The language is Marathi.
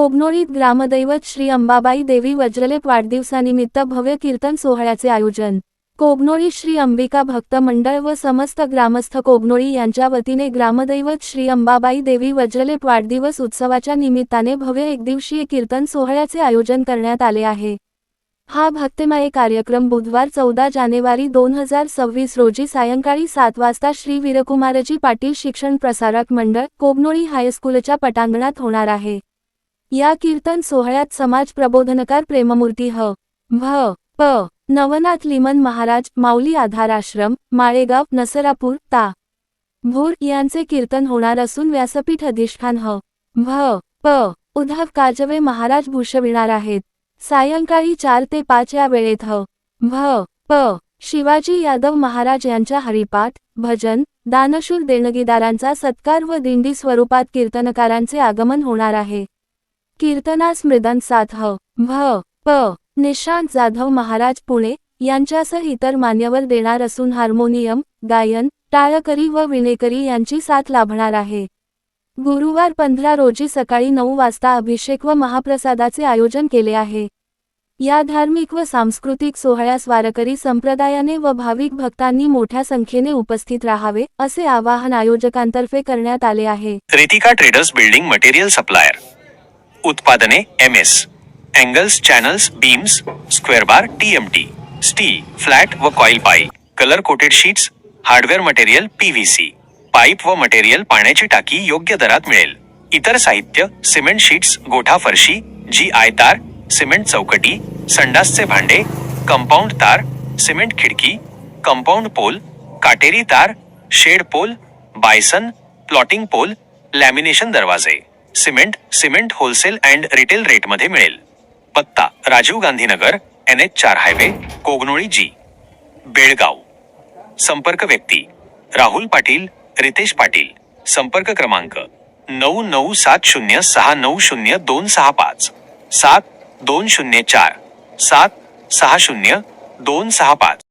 कोगनोळीत ग्रामदैवत श्री अंबाबाई देवी वज्रलेप वाढदिवसानिमित्त भव्य कीर्तन सोहळ्याचे आयोजन। कोगनोळी श्री अंबिका भक्त मंडळ व समस्त ग्रामस्थ कोगनोळी यांच्या वतीने ग्रामदैवत श्री अंबाबाई देवी वज्रलेप वाढदिवस उत्सवाच्या निमित्ताने भव्य एकदिवसीय कीर्तन सोहळ्याचे आयोजन करण्यात आले आहे। हा भक्तिमय कार्यक्रम बुधवार 14 जानेवारी 2026 रोजी सायंकाळी 7 वाजता श्री वीरकुमारजी पाटील शिक्षण प्रसारक मंडळ कोगनोळी हायस्कूलच्या पटांगणात होणार आहे। या कीर्तन सोहळ्यात समाज प्रबोधनकार प्रेममूर्ती भक्त नवनाथ लिमन महाराज माऊली आधार आश्रम माळेगाव नसरापूर ता भोर यांचे कीर्तन होणार असून व्यासपीठ अधिष्ठान भक्त उद्धव काजवे महाराज भूषविणार आहेत। सायंकाळी 4 ते 5 या वेळेत भक्त शिवाजी यादव महाराज यांच्या हरिपाठ भजन दानशूर देणगीदारांचा सत्कार व दिंडी स्वरूपात कीर्तनकारांचे आगमन होणार आहे। कीर्तनास मृदंग साथ भक्त निशांत जाधव महाराज पुणे यांच्यासह इतर मान्यवर देणार असून हार्मोनियम गायन टाळकरी व विणेकरी यांची साथ लाभणार आहे। गुरुवार 15 रोजी सकाळी 9 वाजता अभिषेक व महाप्रसादाचे आयोजन केले आहे। या धार्मिक व सांस्कृतिक सोहळ्यास वारकरी संप्रदायाने व भाविक भक्तांनी मोठ्या संख्येने उपस्थित राहावे असे आवाहन आयोजकांतर्फे करण्यात आले आहे। Ritika traders building material supplier उत्पादने MS angles channels beams square bar TMT steel flat व coil pipe colour coated sheets hardware material PVC pipe व मटेरियल पाण्याची टाकी योग्य दरात मिळेल। इतर साहित्य सिमेंट शीट्स गोठा फरशी GI तार सिमेंट चौकटी संडासचे भांडे कंपाऊंड तार सिमेंट खिडकी कंपाऊंड पोल काटेरी तार shed pole bison plotting pole lamination दरवाजे सिमेंट होलसेल अँड रिटेल रेटमध्ये मिळेल। पत्ता Rajiv Gandhi Nagar NH4 highway Kognoli G Belgaum. संपर्क व्यक्ती राहुल पाटील रितेश पाटील। संपर्क क्रमांक 9970690265 7204 760265।